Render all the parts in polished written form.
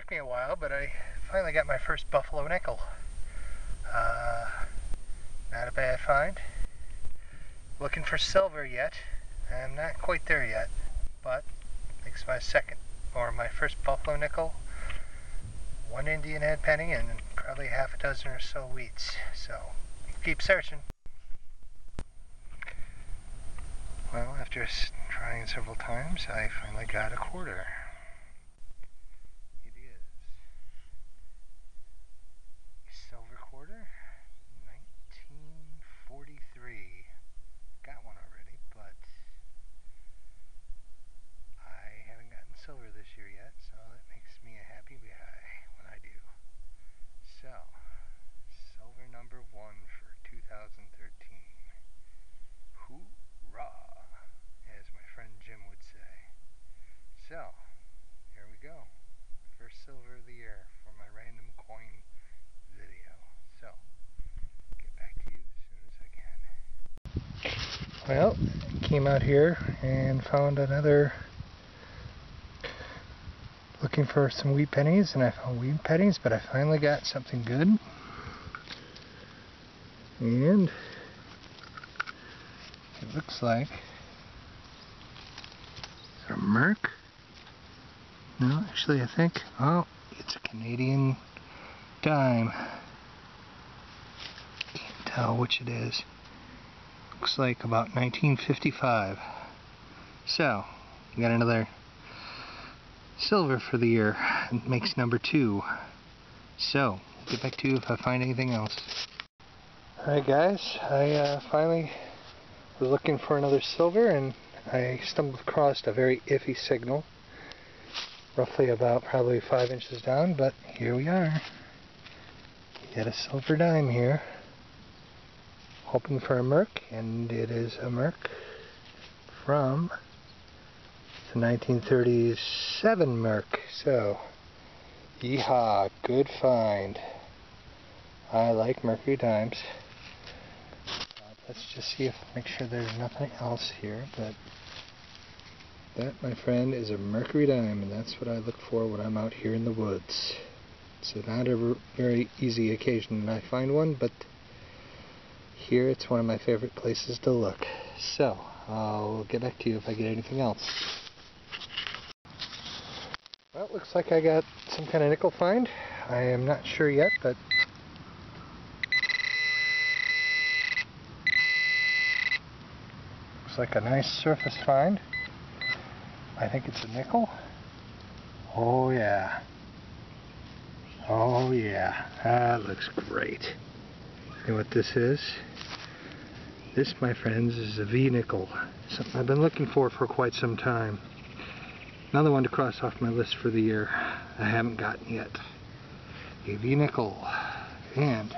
took me a while, but I finally got my first buffalo nickel. Not a bad find. Looking for silver yet. I'm not quite there yet, but it's my second, or my first buffalo nickel, one Indian head penny, and probably half a dozen or so wheats. So, keep searching. Well, after trying several times, I finally got a quarter. It is a silver quarter, 1943. Got one already, but I haven't gotten silver this year yet, so that makes me a happy guy when I do. So, silver number 1 for 2013. Hoorah, as my friend Jim would say. So, here we go. First silver of the year for my random coin video. So, get back to you as soon as I can. Well, came out here and found another, looking for some wheat pennies, and I found wheat pennies, but I finally got something good. And it looks like it's a Merc. No, actually I think, oh, it's a Canadian dime. Can't tell which it is. Looks like about 1955. So, we got another silver for the year. It makes number 2. So, get back to you if I find anything else. Alright guys, I finally was looking for another silver, and I stumbled across a very iffy signal. Roughly about probably 5 inches down, but here we are. You got a silver dime here. Hoping for a Merc, and it is a Merc from the 1937 Merc. So, yeehaw, good find. I like Mercury dimes. Let's just see if, make sure there's nothing else here, but that, my friend, is a Mercury dime, and that's what I look for when I'm out here in the woods. It's not a very easy occasion that I find one, but here it's one of my favorite places to look. So, I'll get back to you if I get anything else. Well, it looks like I got some kind of nickel find. I am not sure yet, but looks like a nice surface find. I think it's a nickel. Oh yeah. Oh yeah. That looks great. You know what this is? This, my friends, is a V-nickel. Something I've been looking for quite some time. Another one to cross off my list for the year. I haven't gotten yet. A V-nickel. And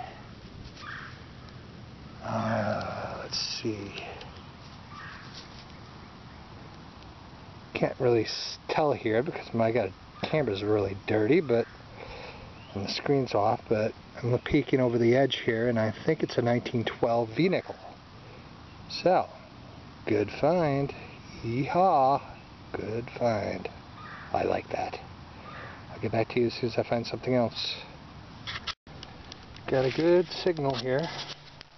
let's see. Can't really tell here because my camera's really dirty, but and the screen's off, but I'm peeking over the edge here, and I think it's a 1912 V-nickel. So, good find. Yeehaw, good find. I like that. I'll get back to you as soon as I find something else. Got a good signal here.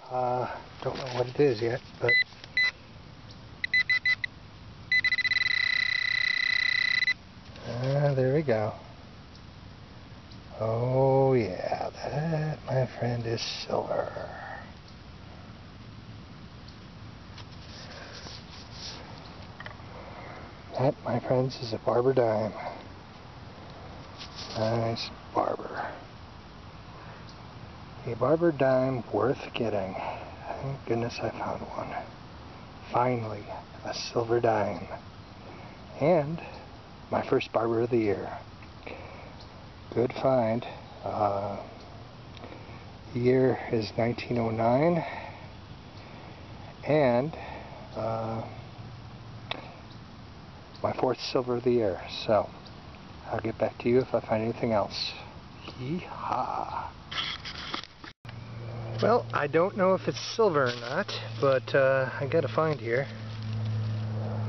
Don't know what it is yet, but there we go. Oh yeah, that, my friend, is silver. That, my friends, is a Barber Dime. Nice Barber. A Barber Dime worth getting. Thank goodness I found one. Finally, a silver dime. And my first Barber of the year. Good find. The year is 1909. And my 4th silver of the year. So, I'll get back to you if I find anything else. Yeehaw! Well, I don't know if it's silver or not, but I got a find here.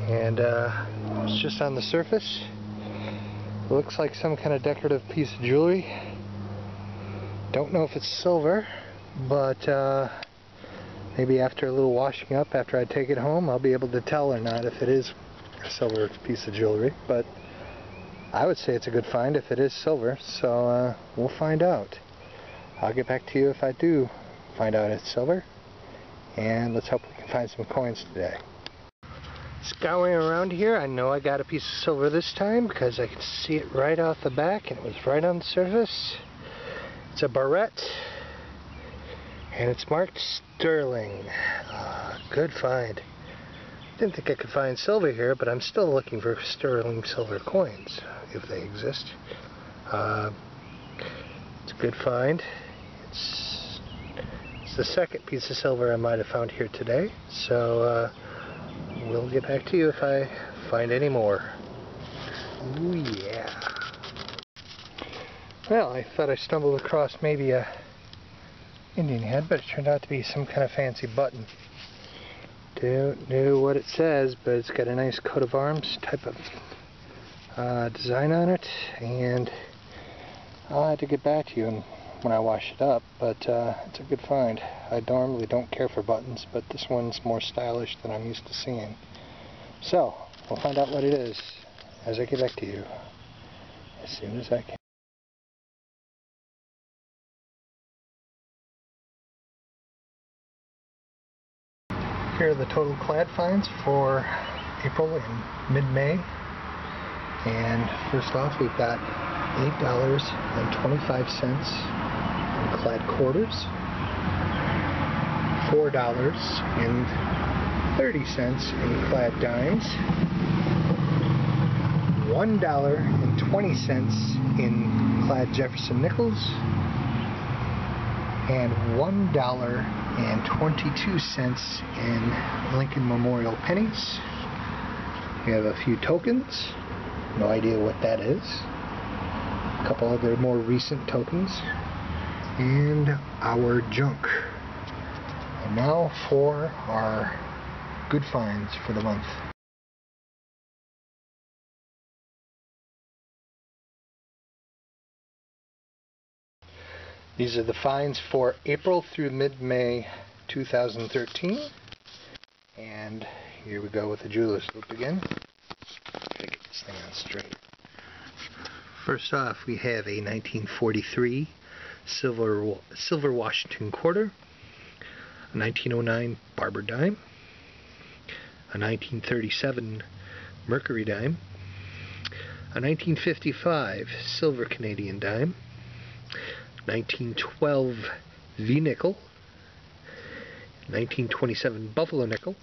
And it's just on the surface. It looks like some kind of decorative piece of jewelry. Don't know if it's silver, but maybe after a little washing up, after I take it home, I'll be able to tell or not if it is a silver piece of jewelry. But I would say it's a good find if it is silver, so we'll find out. I'll get back to you if I do find out it's silver, and let's hope we can find some coins today. Scouring around here, I know I got a piece of silver this time because I could see it right off the back and it was right on the surface. It's a Barrette and it's marked sterling. Good find. Didn't think I could find silver here, but I'm still looking for sterling silver coins if they exist. It's a good find. It's the second piece of silver I might have found here today, so we'll get back to you if I find any more. Ooh yeah. Well, I thought I stumbled across maybe a Indian head, but it turned out to be some kind of fancy button. Don't know what it says, but it's got a nice coat of arms type of design on it, and I'll have to get back to you when I wash it up, but it's a good find. I normally don't care for buttons, but this one's more stylish than I'm used to seeing. So, we'll find out what it is as I get back to you as soon as I can. Here are the total clad finds for April and mid-May. And first off, we've got $8.25 in clad quarters, $4.30 in clad dimes, $1.20 in clad Jefferson nickels, and $1.22 in Lincoln Memorial pennies. We have a few tokens. No idea what that is. A couple other more recent tokens. And our junk. And now for our good finds for the month. These are the finds for April through mid-May 2013. And here we go with the jeweler's loop again. Gotta get this thing on straight. First off, we have a 1943 silver Washington quarter, a 1909 Barber Dime, a 1937 Mercury Dime, a 1955 silver Canadian Dime, 1912 V-Nickel, 1927 Buffalo Nickel.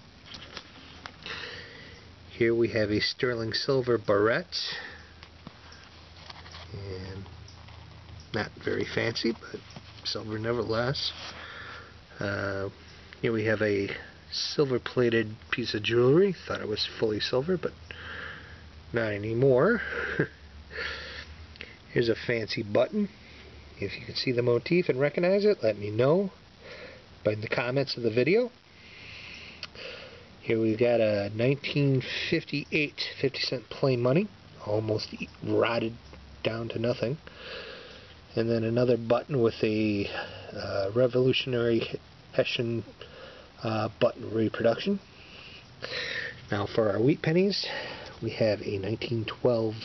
Here we have a sterling silver Barrette, and not very fancy, but silver nevertheless. Here we have a silver plated piece of jewelry. Thought it was fully silver, but not anymore. Here's a fancy button. If you can see the motif and recognize it, let me know in the comments of the video. Here we've got a 1958 50-cent plain money, almost rotted down to nothing. And then another button with a Revolutionary Hessian button reproduction. Now for our wheat pennies, we have a 1912,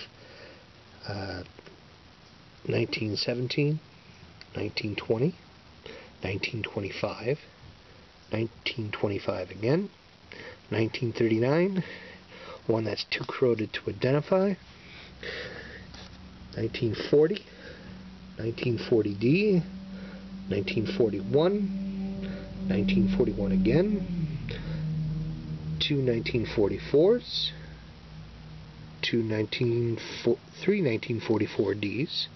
1917, 1920, 1925, 1925 again, 1939, one that's too corroded to identify, 1940, 1940D, 1941, 1941 again, two 1944s, three 1944Ds,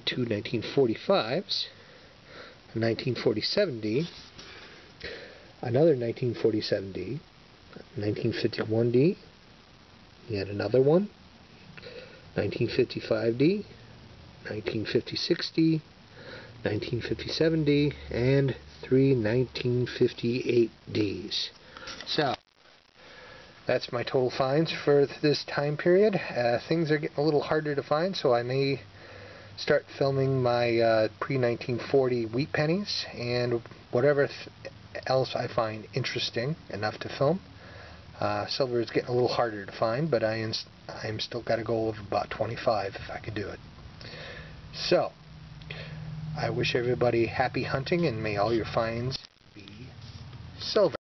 two 1945s, a 1947D, another 1947D, 1951D, yet another one, 1955D, 1956D, 1957D, and three 1958Ds. So, that's my total finds for this time period. Things are getting a little harder to find, so I may start filming my pre-1940 wheat pennies and whatever else I find interesting enough to film. Silver is getting a little harder to find, but I'm still got a goal of about 25 if I could do it. So, I wish everybody happy hunting, and may all your finds be silver.